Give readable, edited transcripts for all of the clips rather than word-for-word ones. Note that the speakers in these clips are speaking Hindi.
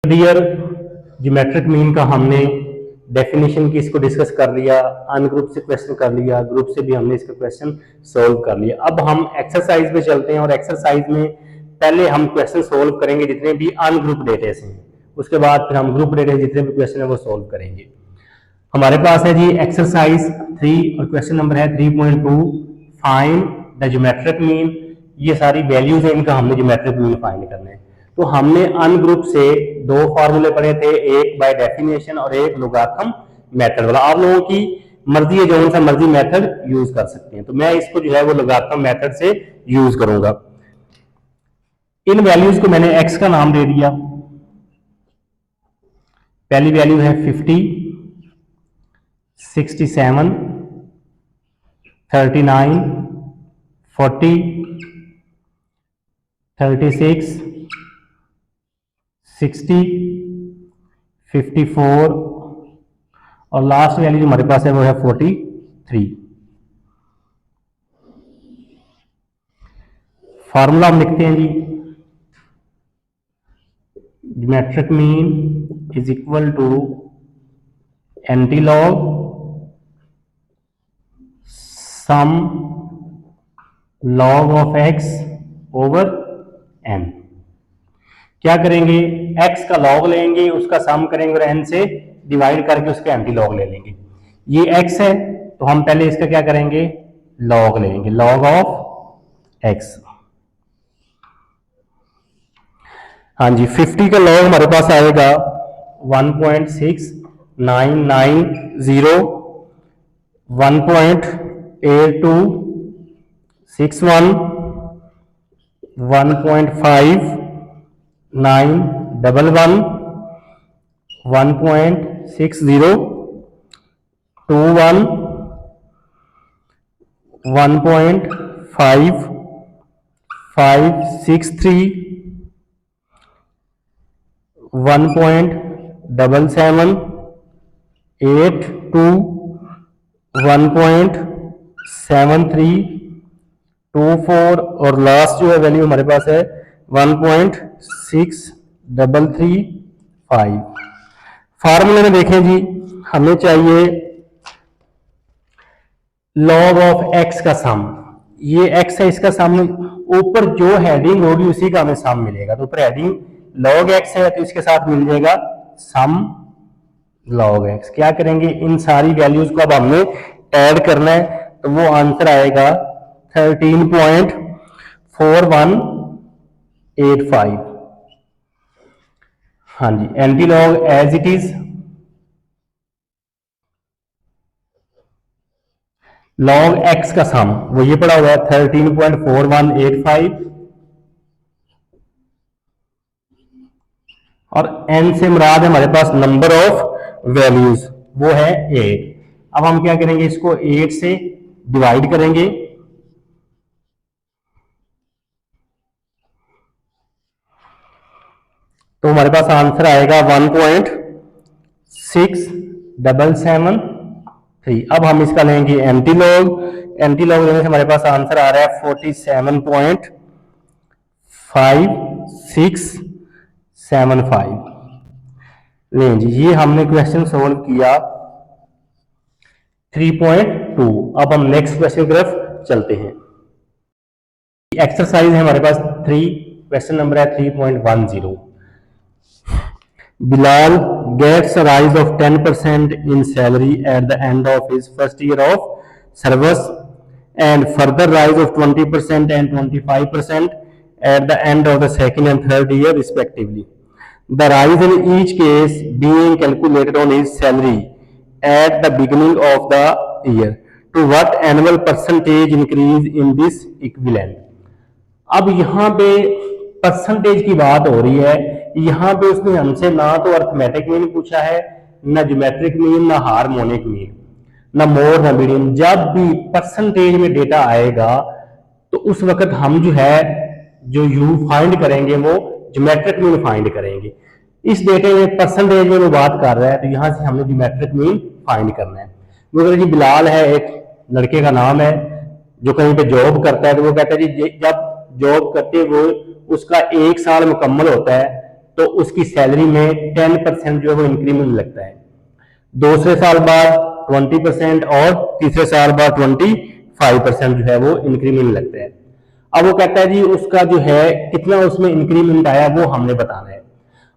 डियर, ज्योमेट्रिक मीन का हमने डेफिनेशन की इसको डिस्कस कर लिया, अनग्रुप से क्वेश्चन कर लिया, ग्रुप से भी हमने इसका क्वेश्चन सोल्व कर लिया। अब हम एक्सरसाइज पे चलते हैं और एक्सरसाइज में पहले हम क्वेश्चन सोल्व करेंगे जितने भी अनग्रुप डेटा से हैं, उसके बाद फिर हम ग्रुप डेटा जितने भी क्वेश्चन है वो सोल्व करेंगे। हमारे पास है जी एक्सरसाइज 3 और क्वेश्चन नंबर है 3.2, फाइंड द ज्योमेट्रिक मीन। ये सारी वैल्यूज है, इनका हमने ज्योमेट्रिक मीन फाइंड करना है। तो हमने अनग्रुप से दो फार्मूले पढ़े थे, एक बाय डेफिनेशन और एक लोगारिथम मेथड वाला। आप लोगों की मर्जी है, जो सा मर्जी मेथड यूज कर सकते हैं। तो मैं इसको जो है वो लोगारिथम मेथड से यूज करूंगा। इन वैल्यूज को मैंने एक्स का नाम दे दिया। पहली वैल्यू है 50, 67, 39, 40, 36, 60, 54 और लास्ट वैल्यू जो हमारे पास है वो है 43। फॉर्मूला हम लिखते हैं जी, geometric mean is equal to antilog sum log of x over n. क्या करेंगे, x का लॉग लेंगे, उसका सम करेंगे और n से डिवाइड करके उसका एंटी लॉग ले लेंगे। ये x है तो हम पहले इसका क्या करेंगे, लॉग लेंगे, लॉग ऑफ x। हाँ जी, 50 का लॉग हमारे पास आएगा 1.6990, 1.8261, 1.5911, 1.6021, 1.5563, 1.7782, 1.7324 और लास्ट जो है वैल्यू हमारे पास है 1.6335। फार्मूले में देखें जी, हमें चाहिए लॉग ऑफ एक्स का सम। ये एक्स है, इसका सम ऊपर जो हेडिंग होगी उसी का हमें सम मिलेगा। तो ऊपर हेडिंग लॉग एक्स है तो इसके साथ मिल जाएगा सम लॉग एक्स। क्या करेंगे, इन सारी वैल्यूज को अब हमने ऐड करना है तो वो आंसर आएगा 13.4185। हाँ जी, anti log as it is log x का सम वो ये पड़ा हुआ है 13.4185 और n से मुराद है हमारे पास नंबर ऑफ वैल्यूज, वो है 8। अब हम क्या करेंगे, इसको 8 से डिवाइड करेंगे। तो हमारे पास आंसर आएगा 1.6773। अब हम इसका लेंगे एंटीलॉग। एंटीलॉग लेने से हमारे पास आंसर आ रहा है 47.5675। लें जी, ये हमने क्वेश्चन सोल्व किया 3.2। अब हम नेक्स्ट क्वेश्चन की तरफ चलते हैं। एक्सरसाइज है हमारे पास 3, क्वेश्चन नंबर है 3.10। Bilal gets a rise of 10% in salary at the end of his first year of service and further rise of 20% and 25% at the end of the second and third year respectively. The rise in each case being calculated on his salary at the beginning of the year. To what annual percentage increase in this equivalent? अब यहाँ पे परसेंटेज की बात हो रही है। यहाँ पे उसने हमसे ना तो अर्थमेटिक मीन पूछा है, ना ज्योमेट्रिक मीन, ना हार्मोनिक मीन, ना मोड, ना मीडियन। जब भी परसेंटेज में डेटा आएगा तो उस वक्त हम जो है जो यू फाइंड करेंगे वो ज्योमेट्रिक मीन फाइंड करेंगे। इस डेटे में परसेंटेज में वो बात कर रहा है तो यहां से हमने ज्योमेट्रिक मीन फाइंड करना है। वो कहते जी बिलाल है, एक लड़के का नाम है जो कहीं पे जॉब करता है। तो वो कहता है जी जब जॉब करते वो उसका 1 साल मुकम्मल होता है तो उसकी सैलरी में 10% जो है वो इंक्रीमेंट लगता है, दूसरे साल बाद 20% और तीसरे साल बाद 25% जो है वो इंक्रीमेंट लगता है। अब वो कहता है जी उसका जो है कितना उसमें इंक्रीमेंट आया वो हमने बताना है।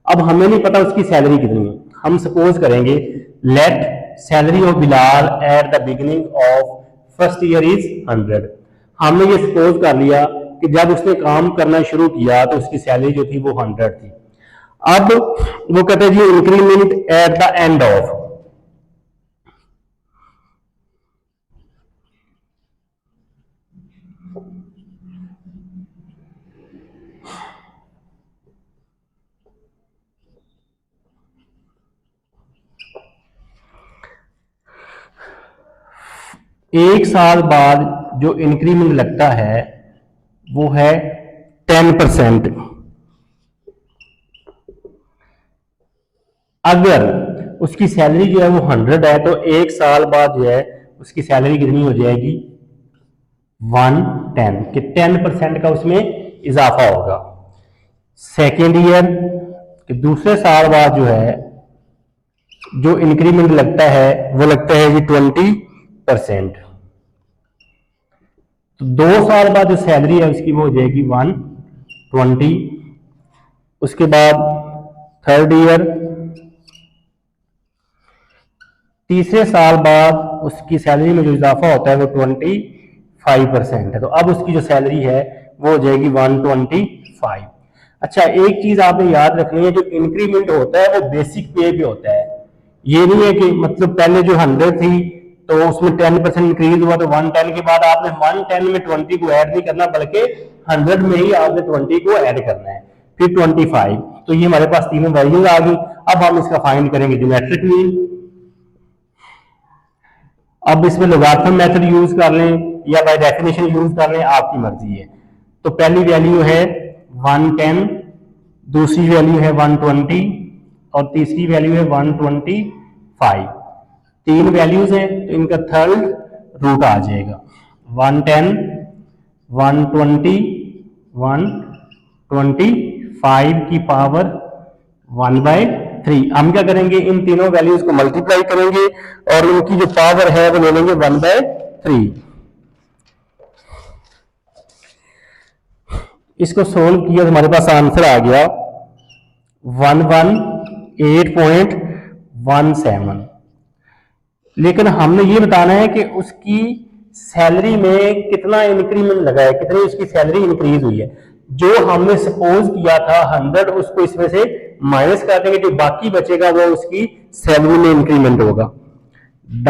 अब हमें नहीं पता उसकी सैलरी कितनी है, हम सपोज करेंगे let salary of Bilal at the beginning of first year is 100। हमने ये सपोज कर लिया कि जब उसने काम करना शुरू किया तो उसकी सैलरी जो थी वो 100 थी। अब वो कहते हैं जी increment at the end of, एक साल बाद जो इंक्रीमेंट लगता है वो है 10%। अगर उसकी सैलरी जो है वो 100 है तो एक साल बाद जो है उसकी सैलरी कितनी हो जाएगी 110, कि 10% का उसमें इजाफा होगा। सेकेंड ईयर के दूसरे साल बाद जो है जो इंक्रीमेंट लगता है वो लगता है जी 20%। तो 2 साल बाद जो सैलरी है उसकी वो हो जाएगी 120। उसके बाद थर्ड ईयर, तीसरे साल बाद उसकी सैलरी में जो इजाफा होता है वो 25% है, तो अब उसकी जो सैलरी है वो हो जाएगी 125। अच्छा, एक चीज आपने याद रखनी है, जो इंक्रीमेंट होता है वो बेसिक पे पे होता है। ये नहीं है कि मतलब पहले जो 100 थी तो उसमें 10% इंक्रीज हुआ तो 110 के बाद आपने 110 में 20 को ऐड नहीं करना, बल्कि 100 में ही आपने 20 को ऐड करना है, फिर 25। तो ये हमारे पास तीनों वैल्यूज आ गई। अब हम इसका फाइंड करेंगे ज्योमेट्रिक मीन। अब इसमें लोगारिथम मेथड यूज कर लें या बाय डेफिनेशन यूज कर लें, आपकी मर्जी है। तो पहली वैल्यू है 110, दूसरी वैल्यू है 120 और तीसरी वैल्यू है 125। तीन वैल्यूज हैं तो इनका थर्ड रूट आ जाएगा 110, 120, 125 की पावर 1/3। हम क्या करेंगे, इन तीनों वैल्यूज को मल्टीप्लाई करेंगे और उनकी जो पावर है वो ले लेंगे 1/3। इसको सोल्व किया तो हमारे पास आंसर आ गया 118.17। लेकिन हमने ये बताना है कि उसकी सैलरी में कितना इंक्रीमेंट लगा है, कितनी उसकी सैलरी इंक्रीज हुई है। जो हमने सपोज किया था 100, उसको इसमें से माइनस कर देंगे, जो बाकी बचेगा वो उसकी सैलरी में इंक्रीमेंट होगा। द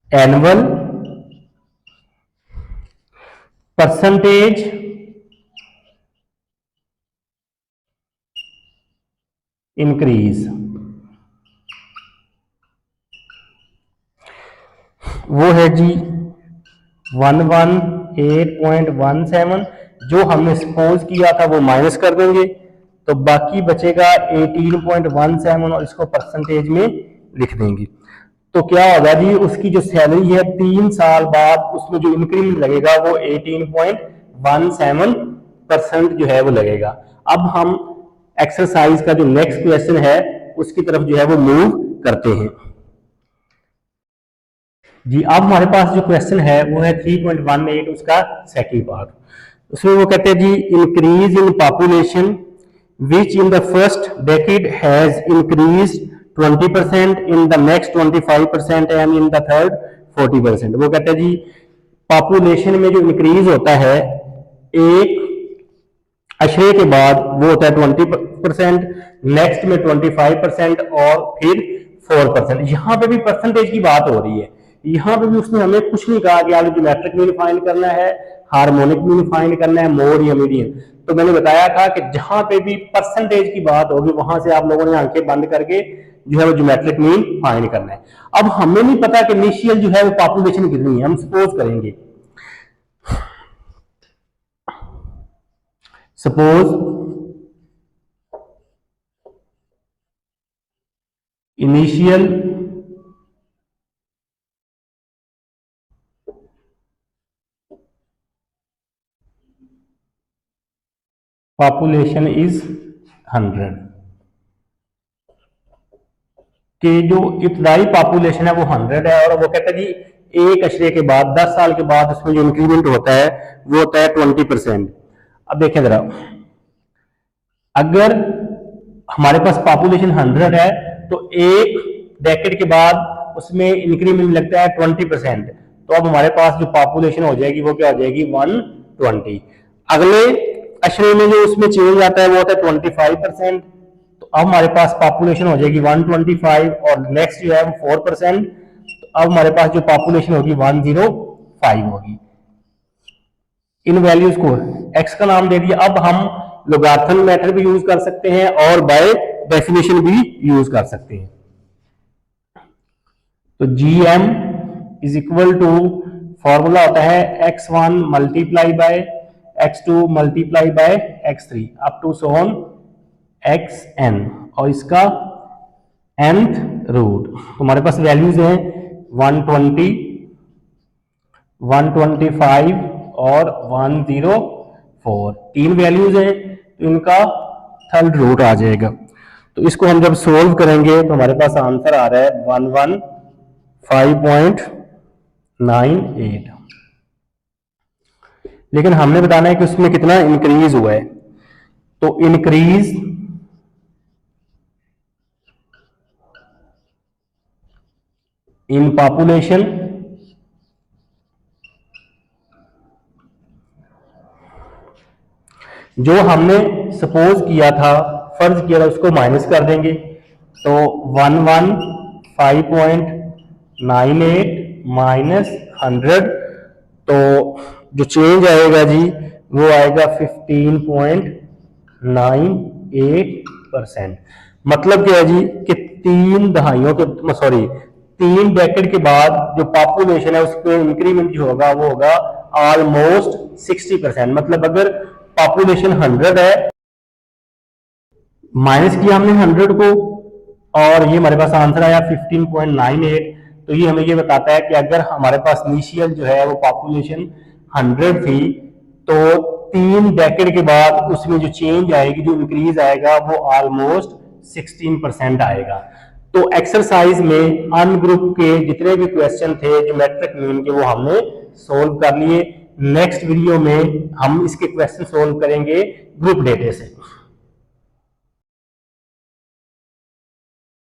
एनुअल परसेंटेज इंक्रीज, वो है जी 118.17। जो हमने सपोज किया था वो माइनस कर देंगे तो बाकी बचेगा 18.17 और इसको परसेंटेज में लिख देंगे। तो क्या होगा जी, उसकी जो सैलरी है 3 साल बाद उसमें जो इंक्रीमेंट लगेगा वो 18.17% जो है वो लगेगा। अब हम एक्सरसाइज का जो नेक्स्ट क्वेश्चन है उसकी तरफ जो है वो मूव करते हैं जी। अब हमारे पास जो क्वेश्चन है वो है 3.18, उसका सेकंड पार्ट। उसमें वो कहते हैं जी increase in population which in the first decade has increase 20%, in the next 25% and in the third 40%। वो कहते हैं जी पॉपुलेशन में जो इंक्रीज होता है एक अशरे के बाद वो होता है 20%, नेक्स्ट में 25% और फिर 4%। यहां पे भी परसेंटेज की बात हो रही है। यहां पे भी उसने हमें कुछ नहीं कहा कि आपको ज्योमेट्रिक मीन फाइंड करना है, हार्मोनिक मीन फाइंड करना है, मोड या मीडियन। तो मैंने बताया था कि जहां पे भी परसेंटेज की बात होगी वहां से आप लोगों ने आंखें बंद करके जो है वो ज्योमेट्रिक मीन फाइंड करना है। अब हमें नहीं पता कि इनिशियल जो है वो पॉपुलेशन कितनी है, हम सपोज करेंगे, सपोज इनिशियल पॉपुलेशन इज 100 कि जो इब्तदाई पॉपुलेशन है वो 100 है, और वो कहता है जी एक अशरे के बाद 10 साल के बाद उसमें जो इंक्रीमेंट होता है वो होता है 20%। अब देखें जरा, अगर हमारे पास पॉपुलेशन 100 है तो एक डेकेड के बाद उसमें इंक्रीमेंट लगता है 20%, तो अब हमारे पास जो पॉपुलेशन हो जाएगी वो क्या हो जाएगी 120। अगले अशरे में जो उसमें चेंज आता है वो होता है 25%, तो अब हमारे पास पॉपुलेशन हो जाएगी 125, और नेक्स्ट जो है वो 4%, तो अब हमारे पास जो पॉपुलेशन होगी 105 होगी। इन वैल्यूज को x का नाम दे दिया। अब हम लोगारिथम मेथड भी यूज कर सकते हैं और बाय डेफिनेशन भी यूज कर सकते हैं। तो gm is equal to, formula होता है x1 multiply by x2 multiply by x3 up to so on xn, और इसका nth रूट। तो हमारे पास वैल्यूज हैं 120, 125 और 104, तीन वैल्यूज हैं, तो इनका थर्ड रूट आ जाएगा। तो इसको हम जब सोल्व करेंगे तो हमारे पास आंसर आ रहा है 115.98। लेकिन हमने बताना है कि उसमें कितना इंक्रीज हुआ है, तो इंक्रीज इन पॉपुलेशन जो हमने सपोज किया था, फर्ज किया था, उसको माइनस कर देंगे, तो 115.98 माइनस 100, तो जो चेंज आएगा जी वो आएगा 15.98%। मतलब क्या है जी कि 3 दहाइयों के, सॉरी 3 डेकेड के बाद जो पॉपुलेशन है उसके इंक्रीमेंट जो होगा वो होगा ऑलमोस्ट 60%। मतलब अगर पॉपुलेशन 100 है, माइनस किया हमने 100 को, और ये हमारे पास आंसर आया 15.98, तो ये हमें ये बताता है कि अगर हमारे पास इनिशियल जो है वो पॉपुलेशन 100 थी, तो 3 डेकेड के बाद उसमें जो चेंज आएगी, जो इंक्रीज आएगा वो ऑलमोस्ट 16% आएगा। तो एक्सरसाइज में अन ग्रुप के जितने भी क्वेश्चन थे ज्योमेट्रिक मीन के, वो हमने सोल्व कर लिए। नेक्स्ट वीडियो में हम इसके क्वेश्चन सोल्व करेंगे ग्रुप डेटा से।